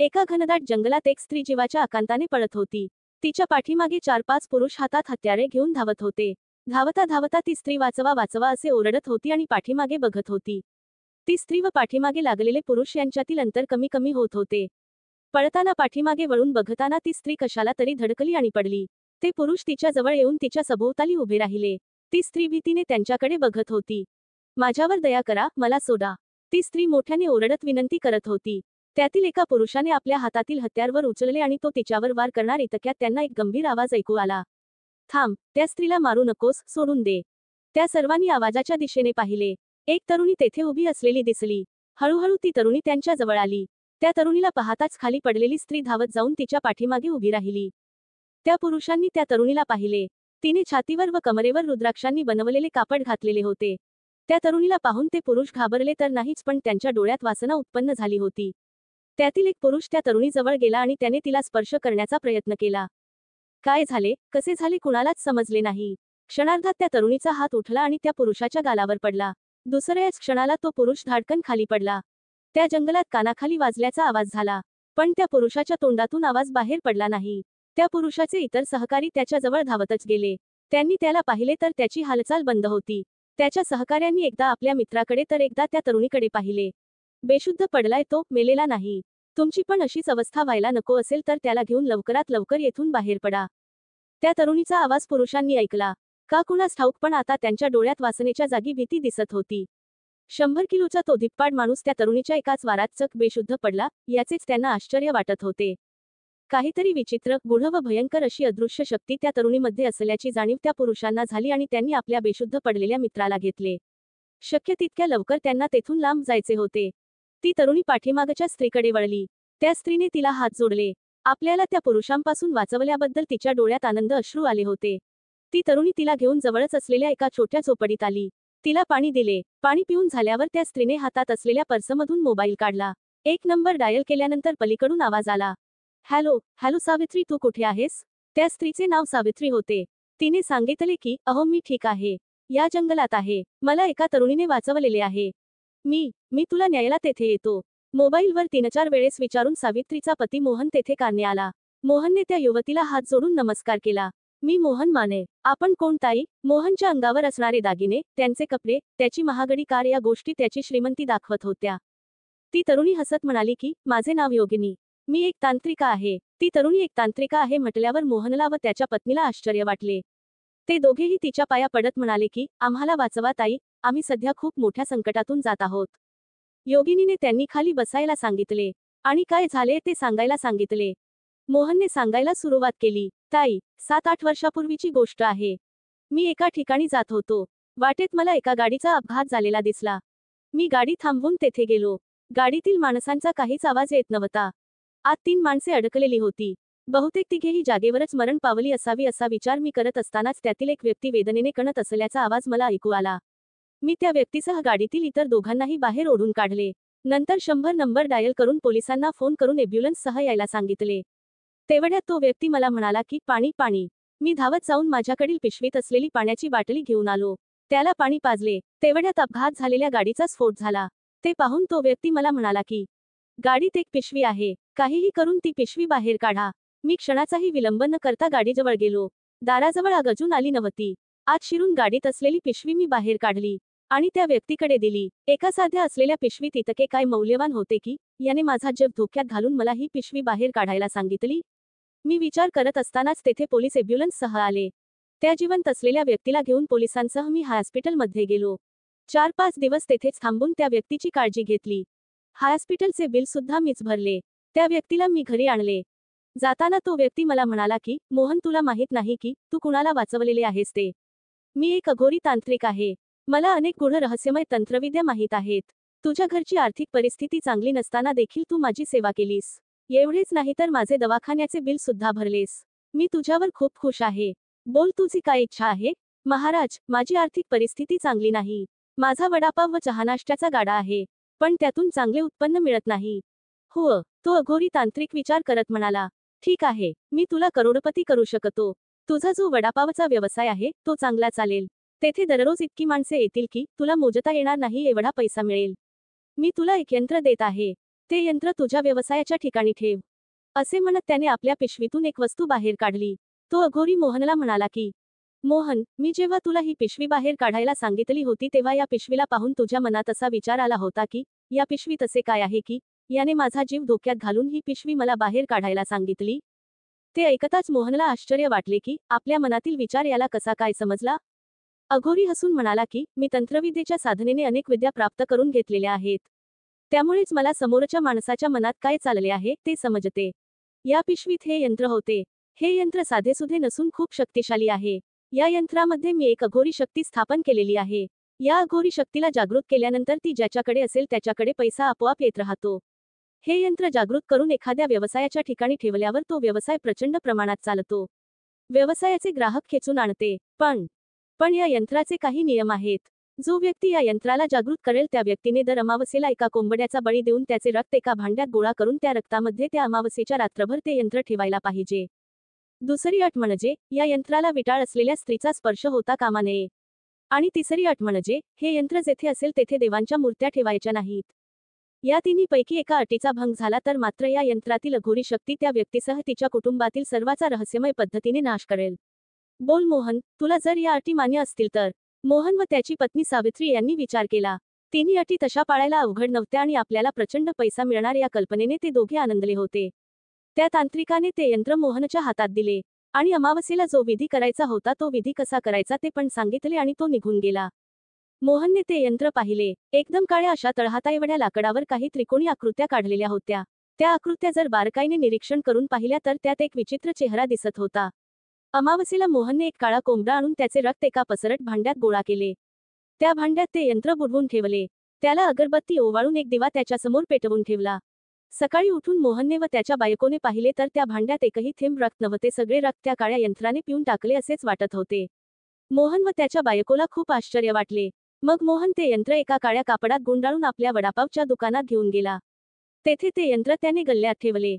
एका घनदाट जंगलात एक स्त्री जीवाच्या आकांताने पळत होती। तिच्या पाठीमागे 4-5 पुरुष हातात हत्यारे घेऊन धावत होते। धावता धावता ती स्त्री वाचवा वाचवा असे ओरडत होती आणि पाठीमागे बघत होती। ती स्त्री व पाठीमागे लागलेले पुरुष यांच्यातील अंतर कमी कमी होत होते। पळताना पाठीमागे वळून बघताना ती स्त्री कशाला तरी धडकली आणि पडली। ते पुरुष तिच्या जवळ येऊन तिच्या सभोवताली उभे राहिले। ती स्त्री भीतीने त्यांच्याकडे बघत होती। माझ्यावर दया करा, मला सोडा, ती स्त्री मोठ्याने ओरडत विनंती करत होती। त्यातील एका पुरुषाने आपल्या हातातील हत्यार उचलले आणि तो तिच्यावर वार करणार इतक्यात त्यांना एक गंभीर आवाज ऐकू आला। थांब, त्या स्त्रीला मारू नकोस, सोडून दे। त्या सर्वांनी आवाजाच्या दिशेने पाहिले। एक तरुणी तेथे उभी असलेली दिसली। हळूहळू ती तरुणी त्यांच्या जवळ आली। त्या तरुणीला पाहताच खाली पडलेली स्त्री धावत जाऊन तिच्या पाठीमागे उभी राहिली। त्या पुरुषांनी त्या तरुणीला पाहिले। तिने छातीवर व कमरेवर रुद्राक्षांनी बनवलेले कापड घातलेले होते। त्या तरुणीला पाहून ते पुरुष घाबरले तर नाहीच, पण त्यांच्या डोळ्यात वासना उत्पन्न झाली होती। त्यातील एक पुरुष त्या तरुणीजवळ गेला आणि त्याने तिला स्पर्श करण्याचा प्रयत्न केला। काय झाले, कसे झाले कुणालाच समजले नाही। क्षणार्धात त्या तरुणीचा हात उठला आणि त्या पुरुषाच्या गालावर पडला। दुसऱ्याच क्षणाला तो पुरुष धाडकन खाली पडला। त्या जंगलात कानाखाली वाजल्याचा आवाज झाला, पण त्या पुरुषाच्या तोंडातून आवाज बाहेर पडला नाही। त्या पुरुषाचे इतर सहकारी त्याच्या जवळ धावतच गेले। त्यांनी त्याला पाहिले तर त्याची हालचाल बंद होती। त्याच्या सहकाऱ्यांनी एकदा आपल्या मित्राकडे तर एकदा त्या तरुणीकडे पाहिले। बेशुद्ध पडलाय तो, मेलेला नाही। तुमची पण अशीच अवस्था व्हायला नको असेल तर त्याला घेऊन लवकरात लवकर येथून बाहेर पडा। त्या तरुणीचा आवाज पुरुषांनी ऐकला का कुणास ठाऊक, पण आता त्यांच्या डोळ्यात वासनेच्या जागी भीती दिसत होती। 100 किलोचा तो धिप्पाड माणूस त्या तरुणीच्या एकाच वारात चक बेशुद्ध पडला, याचेच त्यांना आश्चर्य वाटत होते। काहीतरी विचित्र, गूढ व भयंकर अशी अदृश्य शक्ती त्या तरुणीमध्ये असल्याची जाणीव त्या पुरुषांना झाली आणि त्यांनी आपल्या बेशुद्ध पडलेल्या मित्राला घेतले। शक्य तितक्या लवकर त्यांना तेथून लांब जायचे होते। ती तरुणी पाठीमागच्या स्त्रीकडे वळली। त्या स्त्रीने तिला हात जोडले। आपल्याला त्या पुरुषांपासून वाचवल्याबद्दल तिच्या डोळ्यात आनंद अश्रू आले होते। ती तरुणी तिला घेऊन जवळच असलेल्या एका छोट्या झोपडीत आली। तिला पाणी दिले। पाणी पिऊन झाल्यावर त्या स्त्रीने हातात असलेल्या पर्समधून मोबाईल काढला। 1 नंबर डायल केल्यानंतर पलीकडून आवाज आला, हॅलो हॅलो सावित्री, तू कुठे आहेस? त्या स्त्रीचे नाव सावित्री होते। तिने सांगितले की अहो मी ठीक आहे, या जंगलात आहे, मला एका तरुणीने वाचवलेले आहे। मी तुला न्यायला तेथे येतो। मोबाईलवर 3-4 वेळेस विचारून सावित्रीचा पती मोहन तेथे कारने आला। मोहनने त्या युवतीला हात जोडून नमस्कार केला। मी मोहन माने, आपण कोण ताई? मोहनच्या अंगावर असणारे दागिने, त्यांचे कपडे, त्याची महागडी कार या गोष्टी त्याची श्रीमंती दाखवत होत्या। ती तरुणी हसत म्हणाली की माझे नाव योगिनी, मी एक तांत्रिका आहे। ती तरुणी एक तांत्रिका आहे म्हटल्यावर मोहनला व त्याच्या पत्नीला आश्चर्य वाटले। ते दोघेही तिच्या पाया पडत म्हणाले की आम्हाला वाचवा ताई, आम्ही सध्या खूप मोठ्या संकटातून जात आहोत। योगिनीने त्यांनी खाली बसायला सांगितले आणि काय झाले ते सांगायला सांगितले। मोहनने सांगायला सुरुवात केली, ताई, 7-8 वर्षापूर्वीची गोष्ट आहे। मी एका ठिकाणी जात होतो। वाटेत मला एका गाडीचा अपघात झालेला दिसला। मी गाडी थांबवून तेथे गेलो। गाडीतील माणसांचा काहीच आवाज येत नव्हता। आत 3 माणसे अडकलेली होती। बहुतेक तिघेही जागेवरच मरण पावली असावी असा विचार मी करत असतानाच त्यातील एक व्यक्ती वेदनेने कणत असल्याचा आवाज मला ऐकू आला। मी त्या व्यक्तीसह गाडीतील इतर दोघांनाही बाहेर ओढून काढले। नंतर 100 नंबर डायल करून पोलिसांना फोन करून एम्ब्युलन्ससह यायला सांगितले। तेवढ्यात तो व्यक्ती मला म्हणाला की पाणी पाणी। मी धावत जाऊन माझ्याकडील पिशवीत असलेली पाण्याची बाटली घेऊन आलो। त्याला पाणी पाजले। तेवढ्यात अपघात झालेल्या गाडीचा स्फोट झाला। ते पाहून तो व्यक्ती मला म्हणाला की गाडीत एक पिशवी आहे, काहीही करून ती पिशवी बाहेर काढा। मी क्षणाचाही विलंब न करता गाडीजवळ गेलो। दाराजवळ आग अजून आली नव्हती। आत शिरून गाडीत असलेली पिशवी मी बाहेर काढली आणि त्या व्यक्तीकडे दिली। एका साध्या असलेल्या पिशवीत इतके काय मौल्यवान होते की याने माझा जीव धोक्यात घालून मला ही पिशवी बाहेर काढायला सांगितली। मी विचार करत असतानाच तेथे पोलीस एम्ब्युलन्ससह आले। त्या जिवंत असलेल्या व्यक्तीला घेऊन पोलिसांसह मी हॉस्पिटलमध्ये गेलो। 4-5 दिवस तेथेच थांबून त्या व्यक्तीची काळजी घेतली। हॉस्पिटलचे बिल सुद्धा मीच भरले। त्या व्यक्तीला मी घरी आणले। जाताना तो व्यक्ती मला म्हणाला की मोहन, तुला माहित नाही की तू कुणाला वाचवलेले आहेस ते? मी एक अघोरी तांत्रिक आहे। मला अनेक गूढ रहस्यमय तंत्रविद्या माहीत आहेत। तुझ्या घरची आर्थिक परिस्थिती चांगली नसताना देखील तू माझी सेवा केलीस। एवढेच नाही तर माझे दवाखान्याचे बिल सुद्धा भरलेस। मी तुझ्यावर खूप खुश आहे। बोल, तुझी काय इच्छा आहे? महाराज, माझी आर्थिक परिस्थिती चांगली नाही। माझा वडापाव व चहा नाश्त्याचा गाडा आहे, पण त्यातून चांगले उत्पन्न मिळत नाही। हो, तो अघोरी तांत्रिक विचार करत म्हणाला, ठीक आहे, मी तुला करोडपती करू शकतो। तुझा जो वडापावचा व्यवसाय आहे तो चांगला चालेल। तेथे दररोज इतकी माणसे येतील की तुला मोजता येणार नाही एवढा पैसा मिळेल। मी तुला एक यंत्र देत आहे। ते यंत्र तुझ्या व्यवसायाच्या ठिकाणी ठेव, असे म्हणत त्याने आपल्या पिशवीतून एक वस्तू बाहेर काढली. तो अघोरी मोहनला म्हणाला की, मोहन, मी जेव्हा तुला ही पिशवी बाहेर काढायला सांगितली होती तेव्हा या पिशवीला पाहून तुझ्या मनात असा विचार आला होता की, या पिशवीत असे काय आहे की याने माझा जीव धोक्यात घालून ही पिशवी मला बाहेर काढायला सांगितली? ते ऐकताच मोहनला आश्चर्य वाटले की आपल्या मनातील विचार याला कसा काय समजला. अघोरी हसून म्हणाला की, मी तंत्रविद्येच्या साधनेने अनेक विद्या प्राप्त करून घेतलेल्या आहेत. त्यामुळेच मला समोरच्या माणसाच्या मनात काय चालले आहे ते समजते. या पिशवीत हे यंत्र होते. हे यंत्र साधेसुधे नसून खूप शक्तिशाली आहे. या यंत्रामध्ये मी एक अघोरी शक्ती स्थापन केलेली आहे. या अघोरी शक्तीला जागृत केल्यानंतर ती ज्याच्याकडे असेल त्याच्याकडे पैसा आपोआप येत राहतो. हे यंत्र जागृत करून एखाद्या व्यवसायाच्या ठिकाणी ठेवल्यावर तो व्यवसाय प्रचंड प्रमाणात चालतो. व्यवसायाचे ग्राहक खेचून आणते. पण या यंत्राचे काही नियम आहेत. जो व्यक्ती या यंत्राला जागृत करेल त्या व्यक्तीने दर अमावस्येला एका कोंबड्याचा बळी देऊन त्याचे रक्त एका भांड्यात गोळा करून त्या रक्तामध्ये त्या अमावस्येच्या रात्रभर ते यंत्र ठेवायला पाहिजे. दुसरी अट म्हणजे या यंत्राला विटाळ असलेल्या स्त्रीचा स्पर्श होता कामा नये. आणि तिसरी अट म्हणजे हे यंत्र जेथे असेल तेथे देवांच्या मूर्त्या ठेवायच्या नाहीत. या तिन्हीपैकी एका अटीचा भंग झाला तर मात्र या यंत्रातील अघोरी शक्ती त्या व्यक्तीसह तिच्या कुटुंबातील सर्वाचा रहस्यमय पद्धतीने नाश करेल. बोल मोहन, तुला जर या अटी मान्य असतील तर. मोहन व त्याची पत्नी सावित्री यांनी विचार केला. तिन्ही अटी तशा पाळायला अवघड नव्हत्या आणि आपल्याला प्रचंड पैसा मिळणार या कल्पनेने ते दोघे आनंदले होते. त्या तांत्रिकाने ते यंत्र मोहनच्या हातात दिले आणि अमावस्येला जो विधी करायचा होता तो विधी कसा करायचा ते पण सांगितले आणि तो निघून गेला. मोहनने ते यंत्र पाहिले. एकदम काळ्या अशा तळहाताएवढ्या लाकडावर काही त्रिकोणी आकृत्या काढलेल्या होत्या. त्या आकृत्या जर बारकाईने निरीक्षण करून पाहिल्या तर त्यात एक विचित्र चेहरा दिसत होता. अमावस्येला मोहनने एक काळा कोंबडा आणून त्याचे रक्त एका पसरट भांड्यात गोळा केले. त्या भांड्यात ते यंत्र बुडवून ठेवले. त्याला अगरबत्ती ओवाळून एक दिवा त्याच्यासमोर पेटवून ठेवला. सकाळी उठून मोहनने व त्याच्या बायकोने पाहिले तर त्या भांड्यात एकही थेंब रक्त नव्हते. सगळे रक्त त्या काळ्या यंत्राने पिऊन टाकले असेच वाटत होते. मोहन व त्याच्या बायकोला खूप आश्चर्य वाटले. मग मोहन ते यंत्र एका काळ्या कापडात गुंडाळून आपल्या वडापावच्या दुकानात घेऊन गेला. तेथे ते यंत्र त्याने गल्ल्यात ठेवले.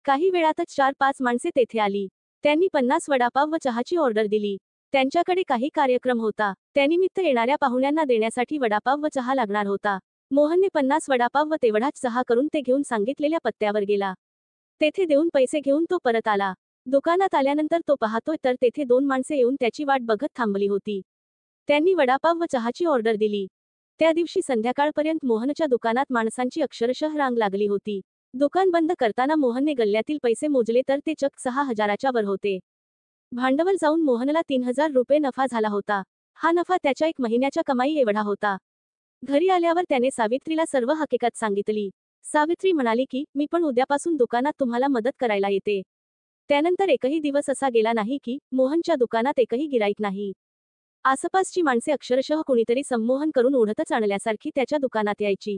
काही वेळातच 4-5 माणसे तेथे आली. त्यांनी 50 वडापाव व चहाची ऑर्डर दिली. त्यांच्याकडे काही कार्यक्रम होता. त्यानिमित्त येणाऱ्या पाहुण्यांना देण्यासाठी वडापाव व चहा लागणार होता. मोहनने 50 वडापाव व तेवढाच चहा करून ते घेऊन सांगितलेल्या पत्त्यावर गेला. तेथे देऊन पैसे घेऊन तो परत आला. दुकानात आल्यानंतर तो पाहतोय तर तेथे 2 माणसे येऊन त्याची वाट बघत थांबली होती. त्यांनी वडापाव व चहाची ऑर्डर दिली. त्या दिवशी संध्याकाळपर्यंत मोहनच्या दुकानात माणसांची अक्षरशः रांग लागली होती. दुकान बंद करताना मोहनने गल्ल्यातील पैसे मोजले तर ते चक्क 6,000च्या वर होते. भांडवल जाऊन मोहनला 3,000 रुपये नफा झाला होता. हा नफा त्याच्या 1 महिन्याच्या कमाई एवढा होता. घरी आल्यावर त्याने सावित्रीला सर्व हकीकत सांगितली. सावित्री म्हणाली की, मी पण उद्यापासून दुकानात तुम्हाला मदत करायला येते. त्यानंतर एकही दिवस असा गेला नाही की मोहनच्या दुकानात एकही गिराईक नाही. आसपासची माणसे अक्षरशः कुणीतरी संमोहन करून ओढतच आणल्यासारखी त्याच्या दुकानात यायची.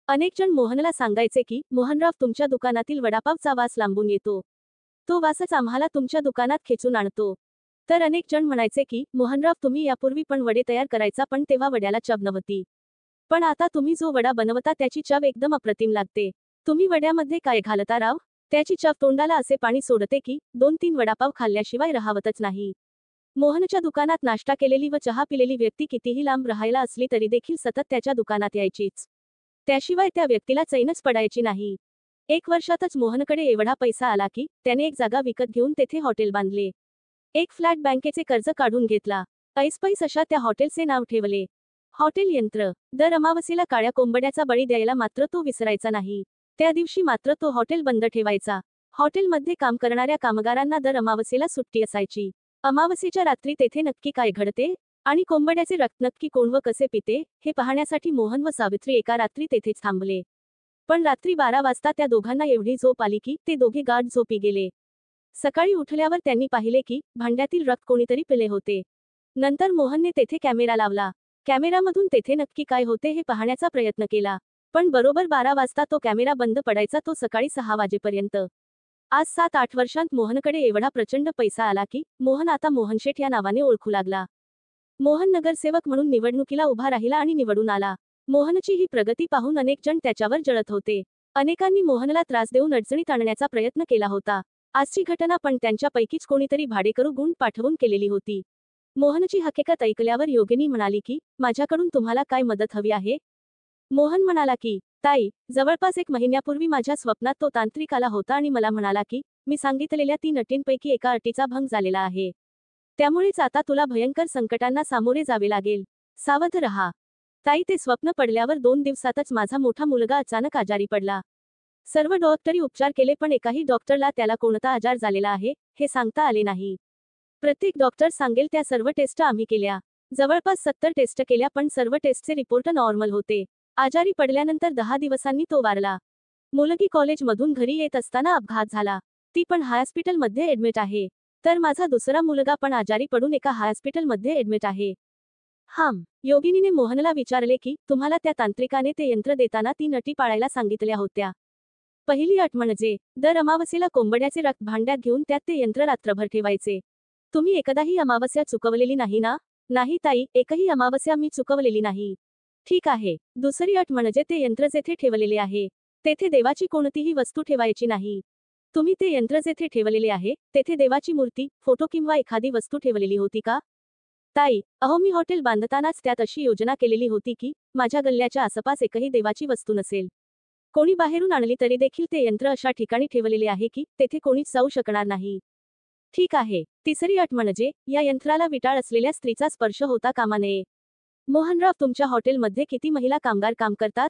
अनेक जण मोहनला सांगायचे की, मोहनराव, तुमच्या दुकानातील वडापावचा वास लांबून येतो. तो वासच आम्हाला तुमच्या दुकानात खेचून आणतो. तर अनेक जण म्हणायचे की, मोहनराव, तुम्ही यापूर्वी पण वडे तयार करायचा पण तेव्हा वड्याला चव नव्हती. पण आता तुम्ही जो वडा बनवता त्याची चव एकदम अप्रतिम लागते. तुम्ही वड्यामध्ये काय घालता राव? त्याची चव तोंडाला असे पाणी सोडते की 2-3 वडापाव खाल्ल्याशिवाय राहावतच नाही. मोहनच्या दुकानात नाश्ता केलेली व चहा पिलेली व्यक्ती कितीही लांब राहायला असली तरी देखील सतत त्याच्या दुकानात यायचीच. त्याशिवाय त्या व्यक्तीला चैनच पडायची नाही. 1 वर्षातच मोहनकडे एवढा पैसा आला की त्याने एक जागा विकत घेऊन तेथे हॉटेल बांधले. एक फ्लॅट बँकेचे कर्ज काढून घेतला. ऐसपैस अशा त्या हॉटेलचे नाव ठेवले, हॉटेल यंत्र. दर अमावस्येला काळ्या कोंबड्याचा बळी द्यायला मात्र तो विसरायचा नाही. त्या दिवशी मात्र तो हॉटेल बंद ठेवायचा. हॉटेलमध्ये काम करणाऱ्या कामगारांना दर अमावस्येला सुट्टी असायची. अमावस्येच्या रात्री तेथे नक्की काय घडते आणि कोंबड्याचे रक्त नक्की कोण व कसे पिते हे पाहण्यासाठी मोहन व सावित्री एका रात्री तेथेच थांबले. पण रात्री 12 वाजता त्या दोघांना एवढी झोप आली की ते दोघे गाढ झोपी गेले. सकाळी उठल्यावर त्यांनी पाहिले की भांड्यातील रक्त कोणीतरी पिले होते. नंतर मोहनने तेथे कॅमेरा लावला. कॅमेरामधून तेथे नक्की काय होते हे पाहण्याचा प्रयत्न केला. पण बरोबर 12 वाजता तो कॅमेरा बंद पडायचा, तो सकाळी 6 वाजेपर्यंत. आज 7-8 वर्षांत मोहनकडे एवढा प्रचंड पैसा आला की मोहन आता मोहनशेठ या नावाने ओळखू लागला. मोहन नगरसेवक म्हणून निवडणुकीला उभा राहिला आणि निवडून आला. मोहनची ही प्रगती पाहून अनेक जण त्याच्यावर जळत होते. अनेकांनी मोहनला त्रास देऊन अडचणीत आणण्याचा प्रयत्न केला होता. आजची घटना पण त्यांच्यापैकीच कोणीतरी भाडेकरू गुंड पाठवून केलेली होती. मोहनची हकीकत ऐकल्यावर योगिनी म्हणाली की, माझ्याकडून तुम्हाला काय मदत हवी आहे? मोहन म्हणाला की, ताई, जवळपास 1 महिन्यापूर्वी माझ्या स्वप्नात तो तांत्रिक आला होता आणि मला म्हणाला की मी सांगितलेल्या 3 अटींपैकी एका अटीचा भंग झालेला आहे. त्यामुळेच आता तुला भयंकर संकटांना सामोरे जावे लागेल. सावध रहा. ताई, ते स्वप्न पडल्यावर 2 दिवसातच माझा मोठा मुलगा अचानक आजारी पडला. सर्व डॉक्टरी उपचार केले पण एकाही डॉक्टरला त्याला कोणता आजार झालेला आहे हे सांगता आले नाही. प्रत्येक डॉक्टर सांगेल त्या सर्व टेस्ट आम्ही केल्या. जवळपास 70 टेस्ट केल्या पण सर्व टेस्टचे रिपोर्ट नॉर्मल होते. आजारी पडल्यानंतर 10 दिवसांनी तो वारला. मुलगी कॉलेजमधून घरी येत असताना अपघात झाला. ती पण हॉस्पिटलमध्ये ऍडमिट आहे. तर माझा दुसरा मुलगा पण आजारी पडून एका हॉस्पिटलमध्ये ऍडमिट आहे. योगिनीने मोहनला विचारले की तुम्हाला त्या तांत्रिकाने ते यंत्र देताना 3 अटी पाळायला सांगितल्या होत्या. पहिली अट म्हणजे दर अमावस्येला कोंबड्याचे रक्त भांड्यात घेऊन त्यात ते यंत्र रात्रभर ठेवायचे. तुम्ही एकदाही अमावस्या चुकवलेली नाही ना? नाही ताई, एकही अमावस्या मी चुकवलेली नाही. ठीक आहे. दुसरी अट म्हणजे ते यंत्र जेथे ठेवलेले आहे तेथे देवाची कोणतीही वस्तू ठेवायची नाही. तुम्ही ते यंत्र जेथे ठेवलेले आहे तेथे देवाची मूर्ती, फोटो किंवा एखादी वस्तू ठेवलेली होती का? ताई, मी हॉटेल बांधतानाच त्यात अशी योजना केलेली होती की माझ्या गल्ल्याच्या आसपास एकही देवाची वस्तू नसेल. कोणी बाहेरून आणली तरी देखील ते यंत्र अशा ठिकाणी ठेवलेले आहे की तेथे कोणीच जाऊ शकणार नाही. ठीक आहे. तिसरी अट म्हणजे या यंत्राला विटाळ असलेल्या स्त्रीचा स्पर्श होता कामा नये. मोहनराव, तुमच्या हॉटेलमध्ये किती महिला कामगार काम करतात?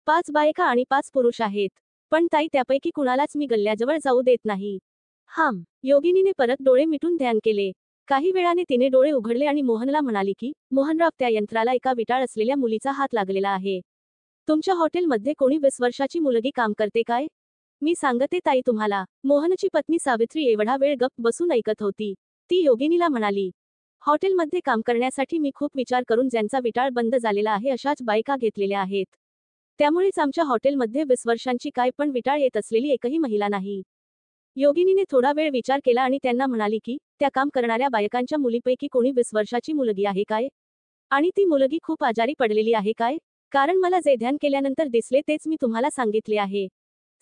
5 बायका आणि 5 पुरुष आहेत. पण ताई, त्यापैकी कुणालाच मी गल्ल्याजवळ जाऊ देत नाही. योगिनीने परत डोळे मिटून ध्यान केले. काही वेळाने तिने डोळे उघडले आणि मोहनला म्हणाली की मोहनराव, त्या यंत्राला एका विटाळ असलेल्या मुलीचा हात लागलेला आहे. तुमच्या हॉटेलमध्ये कोणी 20 वर्षाची मुलगी काम करते काय? मी सांगते ताई तुम्हाला. मोहनची पत्नी सावित्री एवढा वेळ गप्प बसून ऐकत होती. ती योगिनीला म्हणाली, हॉटेलमध्ये काम करण्यासाठी मी खूप विचार करून ज्यांचा विटाळ बंद झालेला आहे अशाच बायका घेतलेल्या आहेत. त्यामुळेच आमच्या हॉटेलमध्ये 20 वर्षांची काय पण विटाळ येत असलेली एकही महिला नाही. योगिनीने थोडा वेळ विचार केला आणि त्यांना म्हणाली की त्या काम करणाऱ्या बायकांच्या मुलीपैकी कोणी 20 वर्षाची मुलगी आहे काय? आणि ती मुलगी खूप आजारी पडलेली आहे काय? कारण मला जे ध्यान केल्यानंतर दिसले तेच मी तुम्हाला सांगितले आहे.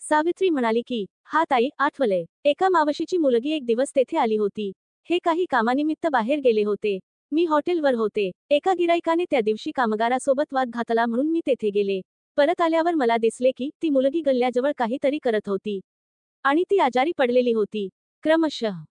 सावित्री म्हणाली की ताई, आठवले. एका मावशीची मुलगी एक दिवस तेथे आली होती. हे काही कामानिमित्त बाहेर गेले होते. मी हॉटेलवर होते. एका गिराईकाने त्या दिवशी कामगारासोबत वाद घातला म्हणून मी तेथे गेले. परत आल्यावर मला दिसले की ती मुलगी गल्ल्याजवळ काहीतरी करत होती. आणि ती आजारी पडलेली होती. क्रमशः